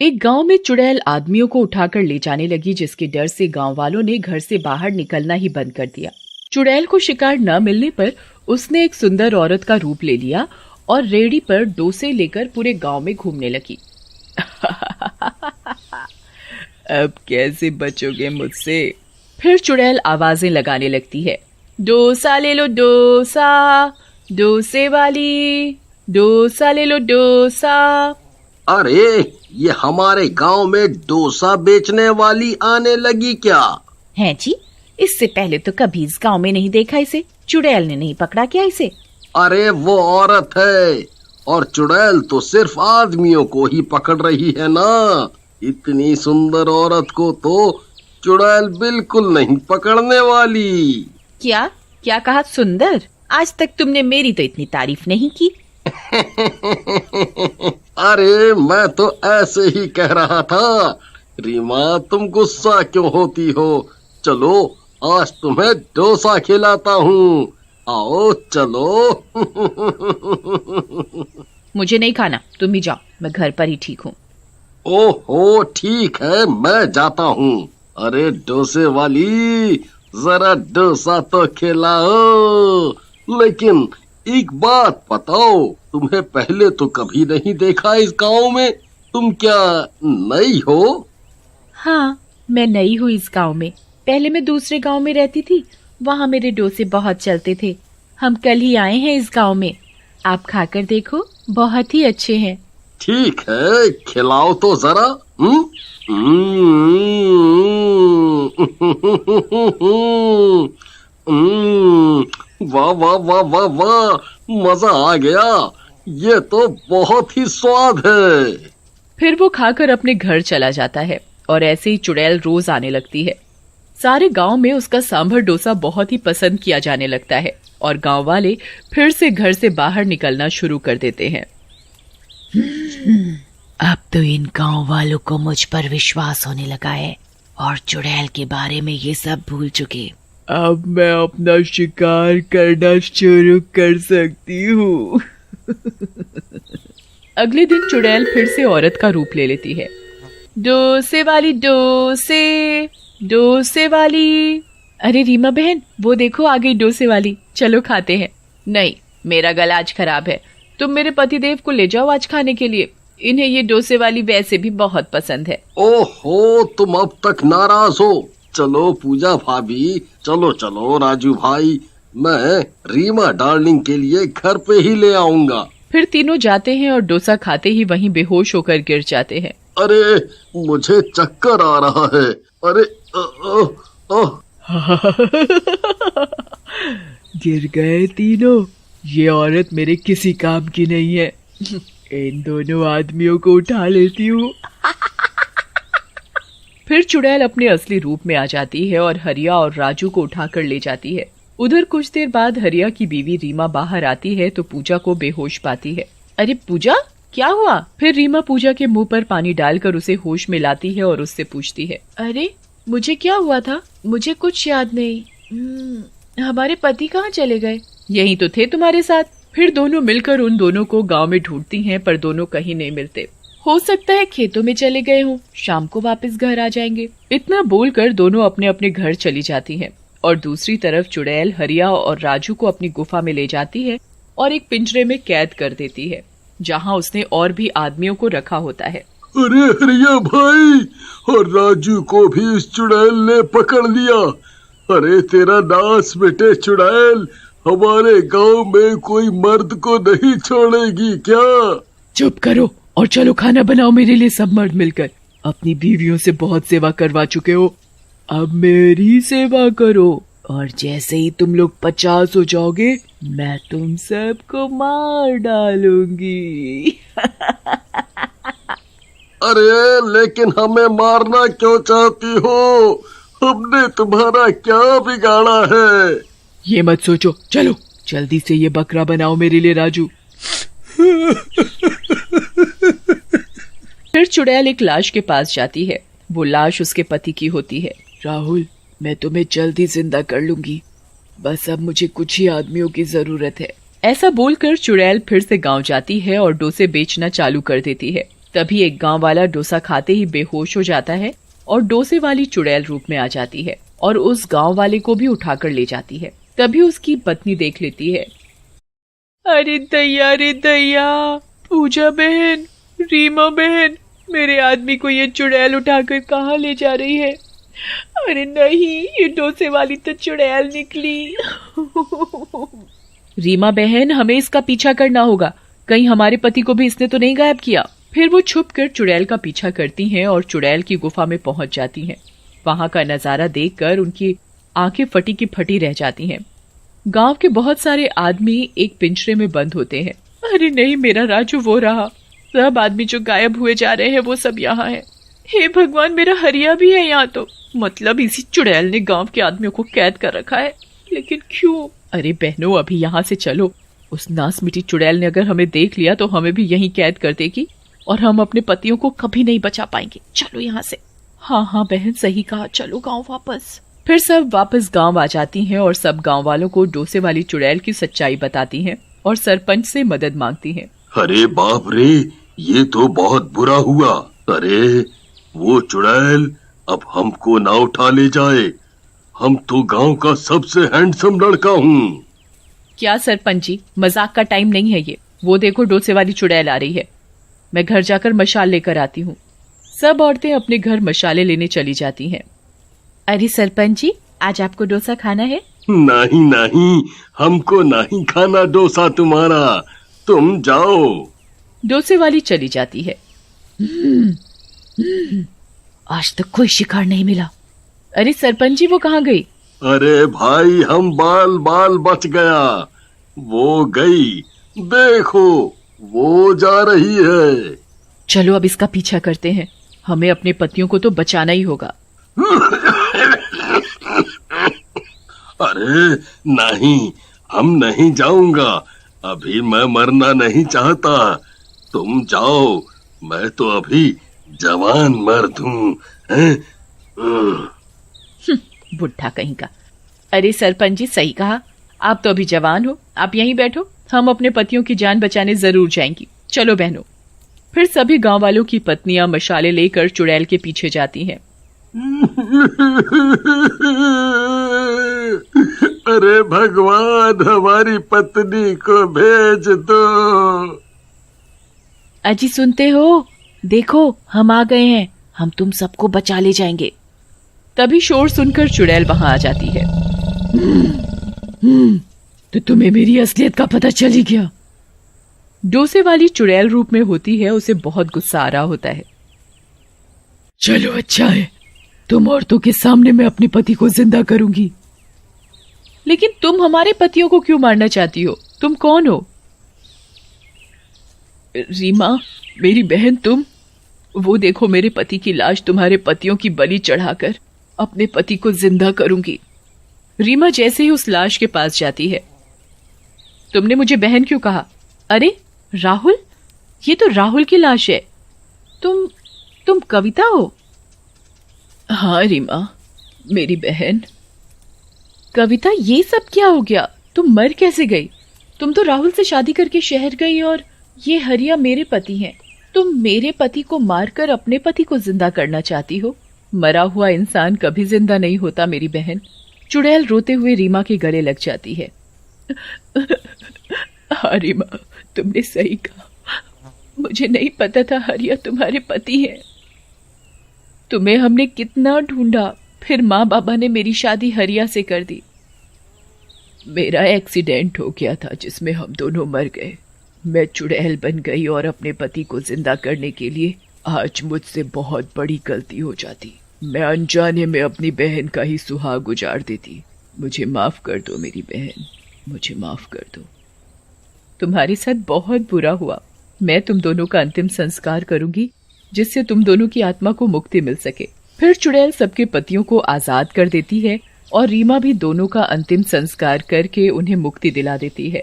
एक गांव में चुड़ैल आदमियों को उठाकर ले जाने लगी, जिसके डर से गांव वालों ने घर से बाहर निकलना ही बंद कर दिया। चुड़ैल को शिकार न मिलने पर उसने एक सुंदर औरत का रूप ले लिया और रेहड़ी पर डोसे लेकर पूरे गांव में घूमने लगी। अब कैसे बचोगे मुझसे? फिर चुड़ैल आवाजें लगाने लगती है। डोसा ले लो डोसा, डोसे वाली, डोसा ले लो डोसा। अरे ये हमारे गांव में डोसा बेचने वाली आने लगी क्या? है जी, इससे पहले तो कभी इस गांव में नहीं देखा इसे। चुड़ैल ने नहीं पकड़ा क्या इसे? अरे वो औरत है, और चुड़ैल तो सिर्फ आदमियों को ही पकड़ रही है ना। इतनी सुंदर औरत को तो चुड़ैल बिल्कुल नहीं पकड़ने वाली। क्या क्या कहा? सुंदर? आज तक तुमने मेरी तो इतनी तारीफ नहीं की। अरे मैं तो ऐसे ही कह रहा था। रीमा, तुम गुस्सा क्यों होती हो? चलो आज तुम्हें डोसा खिलाता हूँ, आओ चलो। मुझे नहीं खाना, तुम ही जाओ, मैं घर पर ही ठीक हूँ। ओहो ठीक है, मैं जाता हूँ। अरे डोसे वाली, जरा डोसा तो खिलाओ। लेकिन एक बात बताओ, तुम्हें पहले तो कभी नहीं देखा इस गांव में। तुम क्या नई हो? हाँ, मैं नई हूँ इस गांव में। पहले मैं दूसरे गांव में रहती थी, वहाँ मेरे डोसे बहुत चलते थे। हम कल ही आए हैं इस गांव में, आप खाकर देखो, बहुत ही अच्छे हैं। ठीक है, खिलाओ तो जरा। वाह वाह वाह वाह वाह, मजा आ गया। ये तो बहुत ही स्वाद है। फिर वो खाकर अपने घर चला जाता है और ऐसे ही चुड़ैल रोज आने लगती है। सारे गांव में उसका सांभर डोसा बहुत ही पसंद किया जाने लगता है और गांव वाले फिर से घर से बाहर निकलना शुरू कर देते हैं। अब तो इन गांव वालों को मुझ पर विश्वास होने लगा है और चुड़ैल के बारे में ये सब भूल चुके। अब मैं अपना शिकार करना शुरू कर सकती हूँ। अगले दिन चुड़ैल फिर से औरत का रूप ले लेती है। डोसे वाली डोसे, डोसे वाली। अरे रीमा बहन, वो देखो आ गई डोसे वाली, चलो खाते हैं। नहीं, मेरा गला आज खराब है, तुम मेरे पतिदेव को ले जाओ आज खाने के लिए। इन्हें ये डोसे वाली वैसे भी बहुत पसंद है। ओहो, तुम अब तक नाराज हो? चलो पूजा भाभी, चलो चलो राजू भाई, मैं रीमा डार्लिंग के लिए घर पे ही ले आऊंगा। फिर तीनों जाते हैं और डोसा खाते ही वहीं बेहोश होकर गिर जाते हैं। अरे मुझे चक्कर आ रहा है। अरे गिर गए तीनों। ये औरत मेरे किसी काम की नहीं है। इन दोनों आदमियों को उठा लेती हूँ। फिर चुड़ैल अपने असली रूप में आ जाती है और हरिया और राजू को उठाकर ले जाती है। उधर कुछ देर बाद हरिया की बीवी रीमा बाहर आती है तो पूजा को बेहोश पाती है। अरे पूजा, क्या हुआ? फिर रीमा पूजा के मुंह पर पानी डालकर उसे होश में लाती है और उससे पूछती है, अरे मुझे क्या हुआ था? मुझे कुछ याद नहीं। हमारे पति कहाँ चले गए? यही तो थे तुम्हारे साथ। फिर दोनों मिलकर उन दोनों को गांव में ढूंढती हैं, पर दोनों कहीं नहीं मिलते। हो सकता है खेतों में चले गए हों, शाम को वापस घर आ जाएंगे। इतना बोलकर दोनों अपने अपने घर चली जाती हैं और दूसरी तरफ चुड़ैल हरिया और राजू को अपनी गुफा में ले जाती है और एक पिंजरे में कैद कर देती है, जहाँ उसने और भी आदमियों को रखा होता है। अरे हरिया भाई, और राजू को भी इस चुड़ैल ने पकड़ लिया। अरे तेरा नाश बेटे चुड़ैल, हमारे गांव में कोई मर्द को नहीं छोड़ेगी क्या? चुप करो और चलो खाना बनाओ मेरे लिए सब मर्द मिलकर। अपनी बीवियों से बहुत सेवा करवा चुके हो, अब मेरी सेवा करो और जैसे ही तुम लोग 50 हो जाओगे मैं तुम सबको मार डालूंगी। अरे लेकिन हमें मारना क्यों चाहती हो? हमने तुम्हारा क्या बिगाड़ा है? ये मत सोचो, चलो जल्दी से ये बकरा बनाओ मेरे लिए राजू। फिर चुड़ैल एक लाश के पास जाती है। वो लाश उसके पति की होती है। राहुल, मैं तुम्हें जल्दी जिंदा कर लूंगी, बस अब मुझे कुछ ही आदमियों की जरूरत है। ऐसा बोलकर चुड़ैल फिर से गांव जाती है और डोसे बेचना चालू कर देती है। तभी एक गांव वाला डोसा खाते ही बेहोश हो जाता है और डोसे वाली चुड़ैल रूप में आ जाती है और उस गांव वाले को भी उठाकर ले जाती है। तभी उसकी पत्नी देख लेती है। अरे दैया, पूजा बहन, रीमा बहन, मेरे आदमी को ये चुड़ैल उठाकर कहाँ ले जा रही है? अरे नहीं, ये डोसे वाली तो चुड़ैल निकली। रीमा बहन, हमें इसका पीछा करना होगा, कहीं हमारे पति को भी इसने तो नहीं गायब किया। फिर वो छुपकर चुड़ैल का पीछा करती हैं और चुड़ैल की गुफा में पहुंच जाती हैं। वहां का नजारा देखकर उनकी आंखें फटी की फटी रह जाती हैं। गांव के बहुत सारे आदमी एक पिंजरे में बंद होते हैं। अरे नहीं, मेरा राजू वो रहा, सब आदमी जो गायब हुए जा रहे हैं वो सब यहाँ है। हे भगवान, मेरा हरिया भी है यहाँ तो। मतलब इसी चुड़ैल ने गांव के आदमियों को कैद कर रखा है, लेकिन क्यों? अरे बहनों, अभी यहाँ से चलो। उस नास मिटी चुड़ैल ने अगर हमें देख लिया तो हमें भी यहीं कैद कर देगी और हम अपने पतियों को कभी नहीं बचा पाएंगे। चलो यहाँ से। हाँ बहन, सही कहा, चलो गांव वापस। फिर सब वापस गांव आ जाती हैं और सब गांव वालों को डोसे वाली चुड़ैल की सच्चाई बताती हैं और सरपंच से मदद मांगती हैं। अरे बाप रे, ये तो बहुत बुरा हुआ। अरे वो चुड़ैल अब हमको ना उठा ले जाए। हम तो गांव का सबसे हैंडसम लड़का हूँ। क्या सरपंच जी, मजाक का टाइम नहीं है ये। वो देखो, डोसे वाली चुड़ैल आ रही है। मैं घर जाकर मशाल लेकर आती हूँ। सब औरतें अपने घर मशाले लेने चली जाती हैं। अरे सरपंच जी, आज आपको डोसा खाना है? नहीं, हमको नहीं खाना डोसा तुम्हारा, तुम जाओ। डोसे वाली चली जाती है। आज तक कोई शिकार नहीं मिला। अरे सरपंच जी, वो कहाँ गई? अरे भाई, हम बाल बच गया। वो गई, देखो वो जा रही है। चलो अब इसका पीछा करते हैं, हमें अपने पतियों को तो बचाना ही होगा। अरे नहीं, हम नहीं जाऊंगा। अभी मैं मरना नहीं चाहता, तुम जाओ। मैं तो अभी जवान मर्द हूँ। बुढ़ा कहीं का। अरे सरपंच जी, सही कहा, आप तो अभी जवान हो, आप यहीं बैठो, हम अपने पतियों की जान बचाने जरूर जाएंगी। चलो बहनों। फिर सभी गांव वालों की पत्नियां मशाले लेकर चुड़ैल के पीछे जाती हैं। अरे भगवान, हमारी पत्नी को भेज दो। अजी सुनते हो? देखो, हम आ गए हैं, हम तुम सबको बचा ले जाएंगे। तभी शोर सुनकर चुड़ैल वहां आ जाती है। तो तुम्हें मेरी असलियत का पता चल ही गया। डोसे वाली चुड़ैल रूप में होती है, उसे बहुत गुस्सा आ रहा होता है। चलो अच्छा है, तुम औरतों के सामने मैं अपने पति को जिंदा करूंगी। लेकिन तुम हमारे पतियों को क्यों मारना चाहती हो? तुम कौन हो? रीमा, मेरी बहन, तुम? वो देखो, मेरे पति की लाश तुम्हारे पतियों की बलि चढ़ाकर अपने पति को जिंदा करूंगी। रीमा जैसे ही उस लाश के पास जाती है। तुमने मुझे बहन क्यों कहा? अरे राहुल, ये तो राहुल की लाश है। तुम कविता हो? हाँ रीमा, मेरी बहन। कविता, ये सब क्या हो गया? तुम मर कैसे गई? तुम तो राहुल से शादी करके शहर गई और ये हरिया मेरे पति हैं। तुम मेरे पति को मारकर अपने पति को जिंदा करना चाहती हो? मरा हुआ इंसान कभी जिंदा नहीं होता मेरी बहन। चुड़ैल रोते हुए रीमा के गले लग जाती है। हाँ रीमा, तुमने सही कहा, मुझे नहीं पता था हरिया तुम्हारे पति है। तुम्हें हमने कितना ढूंढा, फिर माँ बाबा ने मेरी शादी हरिया से कर दी। मेरा एक्सीडेंट हो गया था जिसमें हम दोनों मर गए। मैं चुड़ैल बन गई और अपने पति को जिंदा करने के लिए आज मुझसे बहुत बड़ी गलती हो जाती। मैं अनजाने में अपनी बहन का ही सुहाग उजाड़ देती। मुझे माफ कर दो मेरी बहन, मुझे माफ कर दो। तुम्हारे साथ बहुत बुरा हुआ। मैं तुम दोनों का अंतिम संस्कार करूंगी जिससे तुम दोनों की आत्मा को मुक्ति मिल सके। फिर चुड़ैल सबके पतियों को आजाद कर देती है और रीमा भी दोनों का अंतिम संस्कार करके उन्हें मुक्ति दिला देती है।